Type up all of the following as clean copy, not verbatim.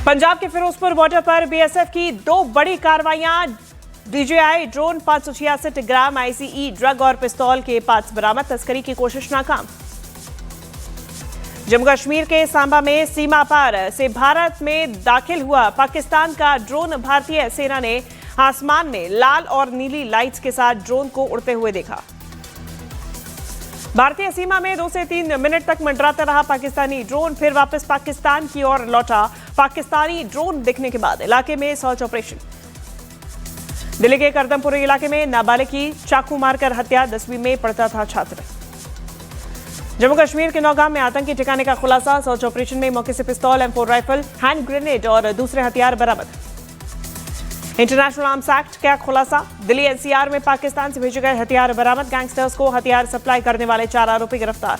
पंजाब के फिरोजपुर बॉर्डर पर बीएसएफ की दो बड़ी कार्रवाइयां। डीजीआई ड्रोन 566 ग्राम आईसीई ड्रग और पिस्तौल के पार्ट्स बरामद, तस्करी की कोशिश नाकाम। जम्मू कश्मीर के सांबा में सीमा पार से भारत में दाखिल हुआ पाकिस्तान का ड्रोन। भारतीय सेना ने आसमान में लाल और नीली लाइट्स के साथ ड्रोन को उड़ते हुए देखा। भारतीय सीमा में 2 से 3 मिनट तक मंडराता रहा पाकिस्तानी ड्रोन, फिर वापस पाकिस्तान की ओर लौटा। पाकिस्तानी ड्रोन दिखने के बाद इलाके में सर्च ऑपरेशन। दिल्ली के करदमपुरी इलाके में नाबालिग की चाकू मारकर हत्या, 10वीं में पढ़ता था छात्र। जम्मू कश्मीर के नौगाम में आतंकी ठिकाने का खुलासा, सर्च ऑपरेशन में मौके से पिस्तौल, M4 राइफल, हैंड ग्रेनेड और दूसरे हथियार बरामद। इंटरनेशनल आर्म्स एक्ट का खुलासा, दिल्ली एनसीआर में पाकिस्तान से भेजे गए हथियार बरामद। गैंगस्टर्स को हथियार सप्लाई करने वाले 4 आरोपी गिरफ्तार।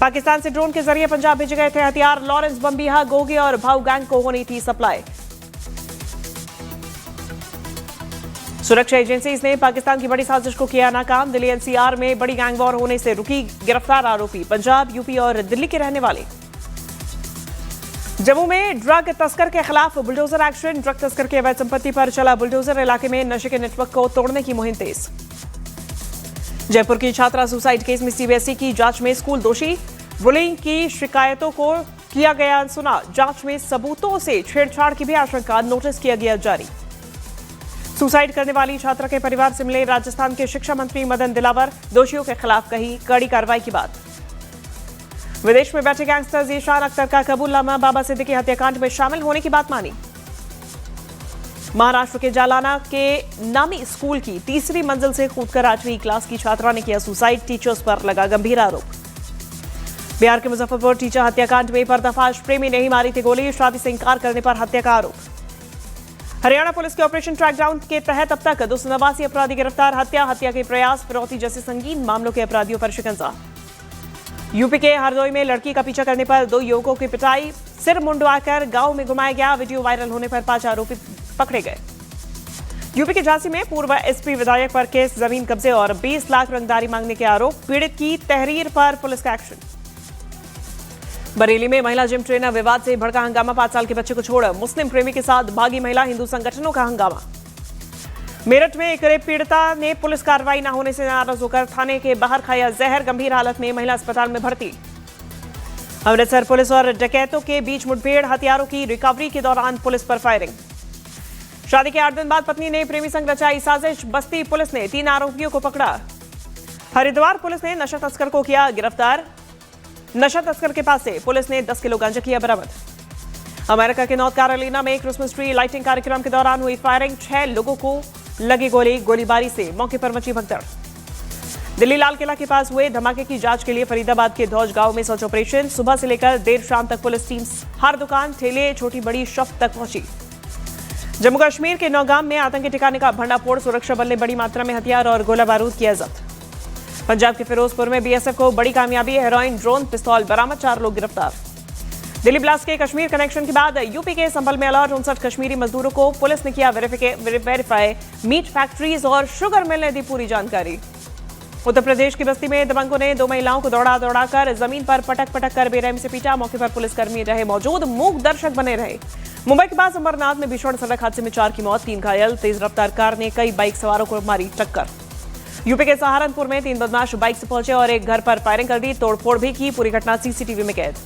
पाकिस्तान से ड्रोन के जरिए पंजाब भेजे गए थे हथियार। लॉरेंस, बम्बिहा, गोगी और भाऊ गैंग को होनी थी सप्लाई। सुरक्षा एजेंसीज ने पाकिस्तान की बड़ी साजिश को किया नाकाम। दिल्ली एनसीआर में बड़ी गैंग वॉर होने से रुकी। गिरफ्तार आरोपी पंजाब, यूपी और दिल्ली के रहने वाले। जम्मू में ड्रग तस्कर के खिलाफ बुलडोजर एक्शन। ड्रग तस्कर के अवैध संपत्ति पर चला बुलडोजर। इलाके में नशे के नेटवर्क को तोड़ने की मुहिम तेज। जयपुर की छात्रा सुसाइड केस में सीबीएसई की जांच में स्कूल दोषी। बुलिंग की शिकायतों को किया गया अनसुना। जांच में सबूतों से छेड़छाड़ की भी आशंका, नोटिस किया गया जारी। सुसाइड करने वाली छात्रा के परिवार से मिले राजस्थान के शिक्षा मंत्री मदन दिलावर। दोषियों के खिलाफ कही कड़ी कार्रवाई की बात। विदेश में बैठे गैंगस्टर ज़ीशान अख्तर का कबूलनामा, बाबा सिद्दीकी हत्याकांड में शामिल होने की बात मानी। महाराष्ट्र के जालाना के नामी स्कूल की 3री मंजिल से कूदकर 8वीं क्लास की छात्रा ने किया सुसाइड। टीचर्स पर लगा गंभीर आरोप। बिहार के मुजफ्फरपुर टीचर हत्याकांड में पर्दाफाश, प्रेमी ने ही मारी थी गोली। शादी से इंकार करने पर हत्या का आरोप। हरियाणा पुलिस के ऑपरेशन ट्रैकडाउन के तहत अब तक 289 अपराधी गिरफ्तार। हत्या के प्रयास, फिरौती जैसे संगीन मामलों के अपराधियों पर शिकंजा। यूपी के हरदोई में लड़की का पीछा करने पर 2 युवकों की पिटाई, सिर मुंडवाकर गांव में घुमाया गया। वीडियो वायरल होने पर 5 आरोपी पकड़े गए। यूपी के झांसी में पूर्व एसपी विधायक पर केस, जमीन कब्जे और 20 लाख रंगदारी मांगने के आरोप। पीड़ित की तहरीर पर पुलिस का एक्शन। बरेली में महिला जिम ट्रेनर विवाद से भड़का हंगामा। 5 साल के बच्चे को छोड़ मुस्लिम प्रेमी के साथ भागी महिला, हिंदू संगठनों का हंगामा। मेरठ में एक रेप पीड़िता ने पुलिस कार्रवाई न होने से नाराज होकर थाने के बाहर खाया जहर। गंभीर हालत में महिला अस्पताल में भर्ती। अमृतसर पुलिस और डकैतों के बीच मुठभेड़, हथियारों की रिकवरी के दौरान पुलिस पर फायरिंग। शादी के 8 दिन बाद पत्नी ने प्रेमी संग रचाई साजिश। बस्ती पुलिस ने 3 आरोपियों को पकड़ा। हरिद्वार पुलिस ने नशा तस्कर को किया गिरफ्तार। नशा तस्कर के पास से पुलिस ने 10 किलो गांजा किया बरामद। अमेरिका के नॉर्थ कैरोलिना में क्रिसमस ट्री लाइटिंग कार्यक्रम के दौरान हुई फायरिंग। 6 लोगों को लगी गोलीबारी से मौके पर मची भगदड़। दिल्ली लाल किला के पास हुए धमाके की जांच के लिए फरीदाबाद के धौज गांव में सर्च ऑपरेशन। सुबह से लेकर देर शाम तक पुलिस टीम हर दुकान, ठेले, छोटी बड़ी शॉप तक पहुंची। जम्मू कश्मीर के नौगाम में आतंकी ठिकाने का भंडाफोड़, सुरक्षा बल ने बड़ी मात्रा में हथियार और गोला बारूद किया जब्त। पंजाब के फिरोजपुर में बीएसएफ को बड़ी कामयाबी, हेरोइन, ड्रोन, पिस्तौल बरामद, 4 लोग गिरफ्तार। दिल्ली ब्लास्ट के कश्मीर कनेक्शन के बाद यूपी के संभल में अलर्ट। 59 कश्मीरी मजदूरों को पुलिस ने किया वेरीफाई। मीट फैक्ट्रीज और शुगर मिल ने दी पूरी जानकारी। उत्तर प्रदेश की बस्ती में दबंगों ने 2 महिलाओं को दौड़ाकर जमीन पर पटक कर बेरहमी से पीटा। मौके पर पुलिसकर्मी रहे मौजूद, मूक दर्शक बने रहे। मुंबई के पास अमरनाथ में भीषण सड़क हादसे में 4 की मौत, 3 घायल। तेज रफ्तार कार ने कई बाइक सवारों को मारी टक्कर। यूपी के सहारनपुर में 3 बदमाश बाइक से पहुंचे और एक घर पर फायरिंग कर दी, तोड़फोड़ भी की। पूरी घटना सीसीटीवी में कैद।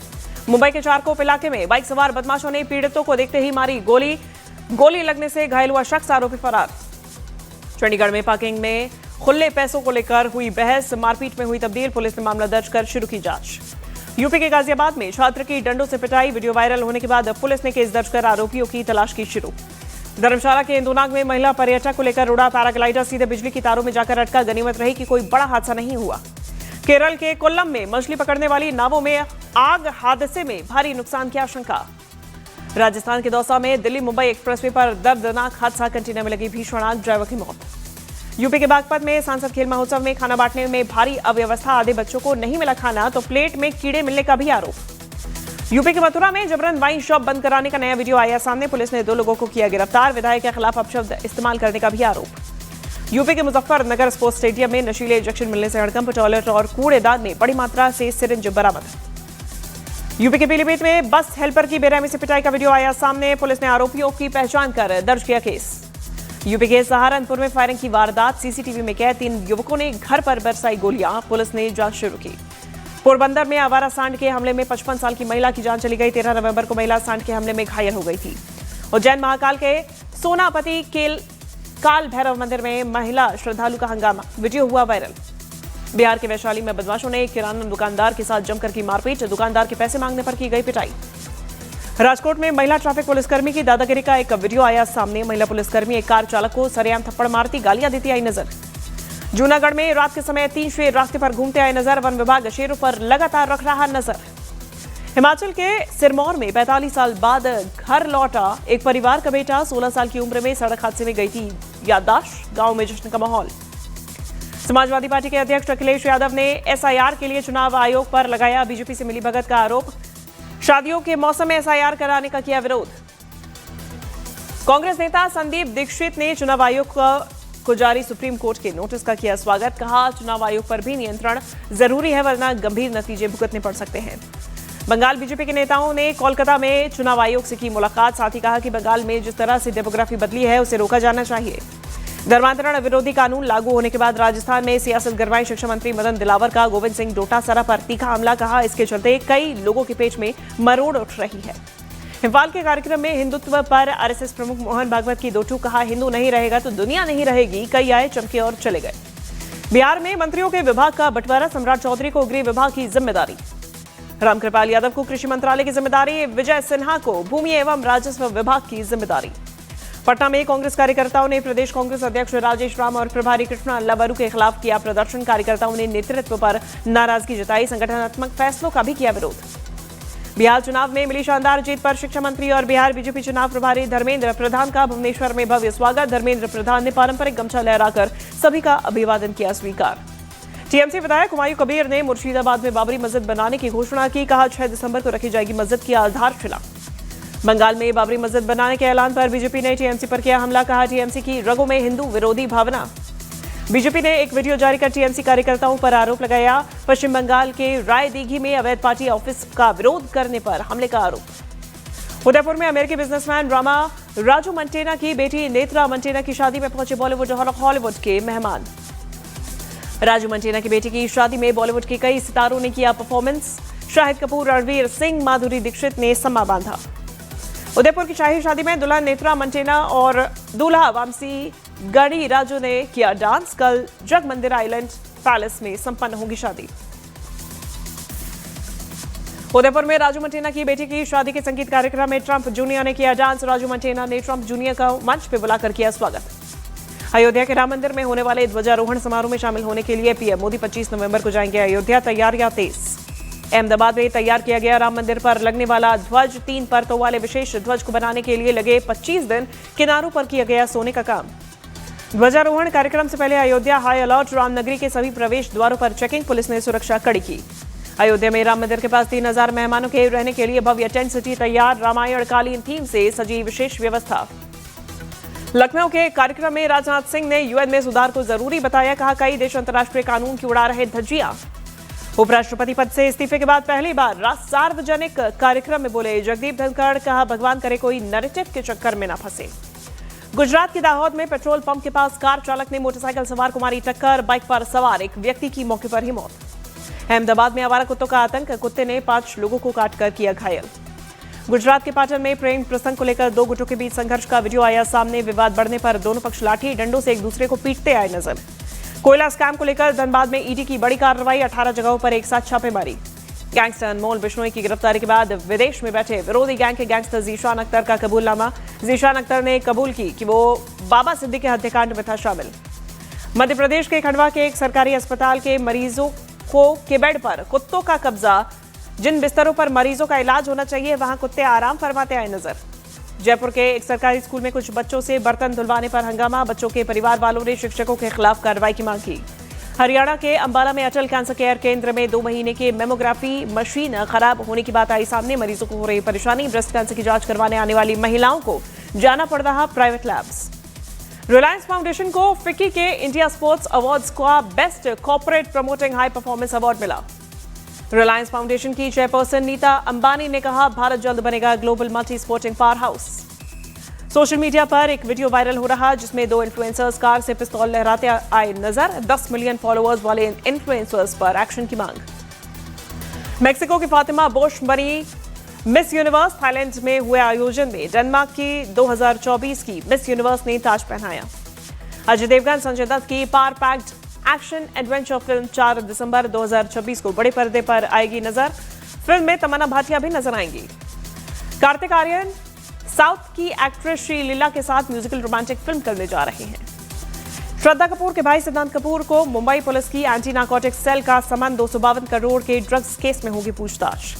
मुंबई के चारकोप इलाके में बाइक सवार बदमाशों ने पीड़ितों को देखते ही मारी गोली लगने से घायल हुआ शख्स, आरोपी फरार। चंडीगढ़ में पार्किंग में खुले पैसों को लेकर हुई बहस, मारपीट में हुई तब्दील। पुलिस ने मामला दर्ज कर शुरू की जांच। यूपी के गाजियाबाद में छात्र की डंडों से पिटाई, वीडियो वायरल होने के बाद पुलिस ने केस दर्ज कर आरोपियों की तलाश की शुरू। धर्मशाला के इंदुनाग में महिला पर्यटक को लेकर उड़ा पैराग्लाइडर, सीधे बिजली की तारों में जाकर अटका। गनीमत रही कि कोई बड़ा हादसा नहीं हुआ। केरल के कोल्लम में मछली पकड़ने वाली नावों में आग, हादसे में भारी नुकसान की आशंका। राजस्थान के दौसा में दिल्ली मुंबई एक्सप्रेसवे पर दर्दनाक हादसा, कंटेनर में लगी भीषण आग, ड्राइवर की मौत। यूपी के बागपत में सांसद खेल महोत्सव में खाना बांटने में भारी अव्यवस्था, आधे बच्चों को नहीं मिला खाना तो प्लेट में कीड़े मिलने का भी आरोप। यूपी के मथुरा में जबरन वाइन शॉप बंद कराने का नया वीडियो आया सामने। पुलिस ने 2 लोगों को किया गिरफ्तार। विधायक के खिलाफ अपशब्द इस्तेमाल करने का भी आरोप। यूपी के मुजफ्फरनगर स्पोर्ट्स स्टेडियम में नशीले इंजेक्शन मिलने से हड़कंप। टॉयलेट और कूड़ेदान में बड़ी मात्रा से सिरिंज बरामद। यूपी के पीलीभीत में बस हेल्पर की बेरहमी से पिटाई का वीडियो आया सामने। पुलिस ने आरोपियों की पहचान कर दर्ज किया केस। यूपी के सहारनपुर में फायरिंग की वारदात, सीसीटीवी में कैद 3 युवकों ने घर पर बरसाई गोलियां, पुलिस ने जांच शुरू की। पोरबंदर में आवारा सांड के हमले में 55 साल की महिला की जान चली गई। 13 नवंबर को महिला सांड के हमले में घायल हो गई थी। उज्जैन महाकाल के सोनापति काल भैरव मंदिर में महिला श्रद्धालु का हंगामा, वीडियो हुआ वायरल। बिहार के वैशाली में बदमाशों ने एक किराना दुकानदार के साथ जमकर की मारपीट, दुकानदार के पैसे मांगने पर की गई पिटाई। राजकोट में महिला ट्रैफिक पुलिसकर्मी की दादागिरी का एक वीडियो आया सामने। महिला पुलिसकर्मी एक कार चालक को सरेआम थप्पड़ मारती, गालियां देती आई नजर। जूनागढ़ में रात के समय 3 शेर रास्ते पर घूमते आए नजर। वन विभाग शेरों पर लगातार रख रहा नजर। हिमाचल के सिरमौर में 45 साल बाद घर लौटा एक परिवार का बेटा। 16 साल की उम्र में सड़क हादसे में गई थी याददाश्त, गांव में जश्न का माहौल। समाजवादी पार्टी के अध्यक्ष अखिलेश यादव ने एसआईआर के लिए चुनाव आयोग पर लगाया बीजेपी से मिलीभगत का आरोप। शादियों के मौसम में एसआईआर कराने का किया विरोध। कांग्रेस नेता संदीप दीक्षित ने चुनाव आयोग को जारी सुप्रीम कोर्ट के नोटिस का किया स्वागत। कहा, चुनाव आयोग पर भी नियंत्रण जरूरी है, वरना गंभीर नतीजे भुगतने पड़ सकते हैं। बंगाल बीजेपी के नेताओं ने कोलकाता में चुनाव आयोग से की मुलाकात। साथ ही कहा कि बंगाल में जिस तरह से डेमोग्राफी बदली है उसे रोका जाना चाहिए। धर्मांतरण विरोधी कानून लागू होने के बाद राजस्थान में सियासत गरमाई। शिक्षा मंत्री मदन दिलावर का गोविंद सिंह डोटासरा पर तीखा हमला। कहा, इसके चलते कई लोगों के पेट में मरोड़ उठ रही है। इम्फाल के कार्यक्रम में हिंदुत्व पर आरएसएस प्रमुख मोहन भागवत की दो टूक। कहा, हिंदू नहीं रहेगा तो दुनिया नहीं रहेगी। कई आए, चमके और चले गए। बिहार में मंत्रियों के विभाग का बंटवारा, सम्राट चौधरी को गृह विभाग की जिम्मेदारी, रामकृपाल यादव को कृषि मंत्रालय की जिम्मेदारी, विजय सिन्हा को भूमि एवं राजस्व विभाग की जिम्मेदारी। पटना में कांग्रेस कार्यकर्ताओं ने प्रदेश कांग्रेस अध्यक्ष राजेश राम और प्रभारी कृष्णा लवरू के खिलाफ किया प्रदर्शन। कार्यकर्ताओं ने नेतृत्व पर नाराजगी जताई, संगठनात्मक फैसलों का भी किया विरोध। बिहार चुनाव में मिली शानदार जीत पर शिक्षा मंत्री और बिहार बीजेपी चुनाव प्रभारी धर्मेंद्र प्रधान का भुवनेश्वर में भव्य स्वागत। धर्मेंद्र प्रधान ने पारंपरिक गमछा लहराकर सभी का अभिवादन किया स्वीकार। टीएमसी विधायक हुमायूं कबीर ने मुर्शिदाबाद में बाबरी मस्जिद बनाने की घोषणा की। कहा, 6 दिसंबर को रखी जाएगी मस्जिद की आधारशिला। बंगाल में बाबरी मस्जिद बनाने के ऐलान पर बीजेपी ने टीएमसी पर किया हमला। कहा, टीएमसी की रगों में हिंदू विरोधी भावना। बीजेपी ने एक वीडियो जारी कर टीएमसी कार्यकर्ताओं पर आरोप लगाया। पश्चिम बंगाल के रायदीघी में अवैध पार्टी ऑफिस का विरोध करने पर हमले का आरोप। उदयपुर में अमेरिकी बिजनेसमैन राजू मंटेना की बेटी नेत्रा मंटेना की शादी में पहुंचे बॉलीवुड और हॉलीवुड के मेहमान। राजू मंटेना की बेटी की शादी में बॉलीवुड के कई सितारों ने किया परफॉर्मेंस। शाहिद कपूर, रणवीर सिंह, माधुरी दीक्षित ने सम्मा बांधा। उदयपुर की शाही शादी में दुल्हन नेत्रा मंटेना और दूल्हा वामसी गणी राजू ने किया डांस। कल जग मंदिर आइलैंड पैलेस में संपन्न होगी शादी। उदयपुर में राजू मंटेना की बेटी की शादी के संगीत कार्यक्रम में ट्रंप जूनियर ने किया डांस। राजू मंटेना ने ट्रंप जूनियर का मंच पर बुलाकर किया स्वागत। अयोध्या के राम मंदिर में होने वाले ध्वजारोहण समारोह में शामिल होने के लिए पीएम मोदी 25 नवंबर को जाएंगे अयोध्या। तैयारियां तेज। अहमदाबाद में तैयार किया गया राम मंदिर पर लगने वाला ध्वज 3 परतों वाले विशेष ध्वज को बनाने के लिए लगे 25 दिन। किनारों पर किया गया सोने का काम। ध्वजारोहण कार्यक्रम से पहले अयोध्या हाई अलर्ट। रामनगरी के सभी प्रवेश द्वारों पर चेकिंग, पुलिस ने सुरक्षा कड़ी की। अयोध्या में राम मंदिर के पास 3000 मेहमानों के रहने के लिए भव्य टेंट सिटी तैयार। रामायण कालीन थीम से सजी विशेष व्यवस्था। लखनऊ के कार्यक्रम में राजनाथ सिंह ने यूएन में सुधार को जरूरी बताया। कहा, कई देश अंतर्राष्ट्रीय कानून की उड़ा रहे धज्जियां। उपराष्ट्रपति पद से इस्तीफे के बाद पहली बार सार्वजनिक कार्यक्रम में बोले जगदीप धनखड़। कहा, भगवान करे कोई नैरेटिव के चक्कर में ना फंसे। गुजरात के दाहोद में पेट्रोल पंप के पास कार चालक ने मोटरसाइकिल सवार को मारी टक्कर। बाइक पर सवार एक व्यक्ति की मौके पर ही मौत। अहमदाबाद में आवारा कुत्तों का आतंक। कुत्ते ने 5 लोगों को काटकर किया घायल। गुजरात के पाटन में प्रेम प्रसंग को लेकर 2 गुटों के बीच संघर्ष का वीडियो आया सामने। विवाद बढ़ने पर दोनों पक्ष लाठी डंडों से एक दूसरे को पीटते आए नजर। कोयला स्कैम को लेकर धनबाद में ईडी की बड़ी कार्रवाई। 18 जगहों पर एक साथ छापेमारी। गैंगस्टर अनमोल बिश्नोई की गिरफ्तारी के बाद विदेश में बैठे विरोधी गैंग के गैंगस्टर जीशान अख्तर का कबूलनामा। जीशान अख्तर ने कबूल की कि वो बाबा सिद्दीकी हत्याकांड में था शामिल। मध्य प्रदेश के खंडवा के एक सरकारी अस्पताल के मरीजों के बेड पर कुत्तों का कब्जा। जिन बिस्तरों पर मरीजों का इलाज होना चाहिए वहां कुत्ते आराम फरमाते आए नजर। जयपुर के एक सरकारी स्कूल में कुछ बच्चों से बर्तन धुलवाने पर हंगामा। बच्चों के परिवार वालों ने शिक्षकों के खिलाफ कार्रवाई की मांग की। हरियाणा के अंबाला में अटल कैंसर केयर केंद्र में 2 महीने के मेमोग्राफी मशीन खराब होने की बात आई सामने। मरीजों को हो रही परेशानी। ब्रेस्ट कैंसर की जांच करवाने आने वाली महिलाओं को जाना पड़ रहा प्राइवेट लैब्स। रिलायंस फाउंडेशन को फिक्की के इंडिया स्पोर्ट्स अवार्ड्स का best corporate promoting high performance award मिला। रिलायंस फाउंडेशन की चेयरपर्सन नीता अंबानी ने कहा, भारत जल्द बनेगा global multi sporting power house. Social media पर एक वीडियो वायरल हो रहा जिसमें 2 इन्फ्लुएंसर्स कार से पिस्तौल लहराते आए नजर। 10 मिलियन फॉलोअर्स वाले इन्फ्लुएंसर्स पर एक्शन की मांग। मेक्सिको की फातिमा बोश बनी मिस यूनिवर्स। थाईलैंड में हुए आयोजन में डेनमार्क की 2024 की मिस यूनिवर्स ने ताज पहनाया। अजय देवगन संजय दत्त की power packed action adventure film 4 दिसंबर 2026 को बड़े पर्दे पर आएगी नजर। फिल्म में तमन्ना भाटिया भी नजर आएंगी। कार्तिक आर्यन साउथ की एक्ट्रेस श्रीलीला के साथ म्यूजिकल रोमांटिक फिल्म करने जा रहे हैं। श्रद्धा कपूर के भाई सिद्धांत कपूर को मुंबई पुलिस की एंटी नार्कोटिक्स सेल का समन 252 करोड़ के ड्रग्स केस में होगी पूछताछ।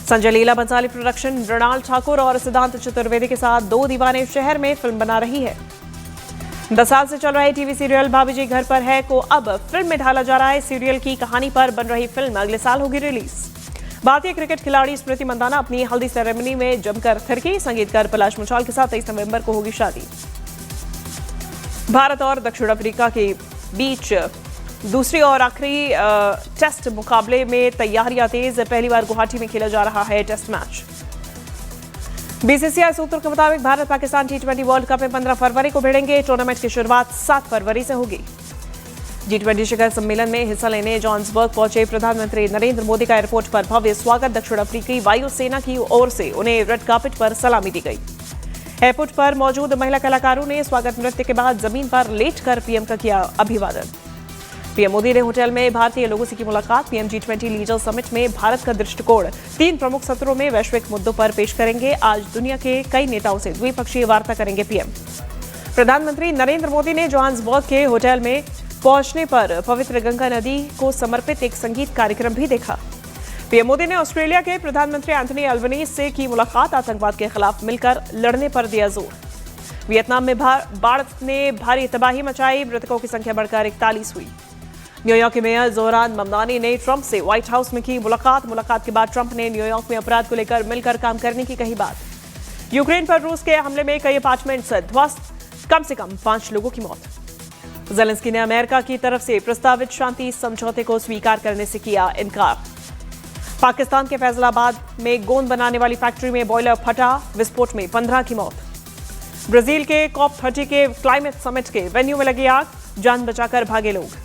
संजय लीला बंसाली प्रोडक्शन मृणाल ठाकुर और सिद्धांत चतुर्वेदी के साथ 2 दीवाने शहर में फिल्म बना रही है। 10 साल से चल रहे टीवी सीरियल भाभी जी घर पर है को अब फिल्म में ढाला जा रहा है। सीरियल की कहानी पर बन रही फिल्म अगले साल होगी रिलीज। भारतीय क्रिकेट खिलाड़ी स्मृति मंदाना अपनी हल्दी सेरेमनी में जमकर थिरकी। संगीतकार पलाश मुछाल के साथ 23 नवंबर को होगी शादी। भारत और दक्षिण अफ्रीका के बीच दूसरी और आखिरी टेस्ट मुकाबले में तैयारियां तेज। पहली बार गुवाहाटी में खेला जा रहा है टेस्ट मैच। बीसीसीआई सूत्रों के मुताबिक Bharat Pakistan T20 world cup में 15 फरवरी को भिड़ेंगे। टूर्नामेंट की शुरुआत 7 फरवरी से होगी। G20 शिखर सम्मेलन में हिस्सा लेने जोहान्सबर्ग पहुंचे प्रधानमंत्री नरेंद्र मोदी का एयरपोर्ट पर भव्य स्वागत। दक्षिण अफ्रीकी वायुसेना की ओर से उन्हें रेड कार्पेट पर सलामी दी गई। एयरपोर्ट पर मौजूद महिला कलाकारों ने स्वागत नृत्य के बाद जमीन पर लेटकर पीएम का किया अभिवादन। पीएम मोदी ने होटल में भारतीय लोगों से की मुलाकात। पीएम G20 लीडर समिट में भारत का दृष्टिकोण 3 प्रमुख सत्रों में वैश्विक मुद्दों पर पेश करेंगे। आज दुनिया के कई नेताओं से द्विपक्षीय वार्ता करेंगे पीएम। प्रधानमंत्री नरेंद्र मोदी ने जोहान्सबर्ग के होटल में पहुंचने पर पवित्र गंगा नदी को समर्पित एक संगीत कार्यक्रम भी देखा। पीएम मोदी ने ऑस्ट्रेलिया के प्रधानमंत्री एंथनी एल्बनीज से की मुलाकात। आतंकवाद के खिलाफ मिलकर लड़ने पर दिया जोर। वियतनाम में बाढ़ ने भारी तबाही मचाई। मृतकों की संख्या बढ़कर 41 हुई। न्यूयॉर्क के मेयर जोहरान ममदानी ने ट्रंप से व्हाइट हाउस में की मुलाकात के बाद ट्रंप ने न्यूयॉर्क में अपराध को लेकर मिलकर काम करने की कही बात। यूक्रेन पर रूस के हमले में कई अपार्टमेंट्स ध्वस्त, कम से कम 5 लोगों की मौत। ज़ेलेंस्की ने अमेरिका की तरफ से प्रस्तावित शांति समझौते को स्वीकार करने से किया इनकार। पाकिस्तान के फैसलाबाद में गोंद बनाने वाली फैक्ट्री में बॉयलर फटा, विस्फोट में 15 की मौत। ब्राजील के COP30 के क्लाइमेट समिट के वेन्यू में लगी आग, जान बचाकर भागे लोग।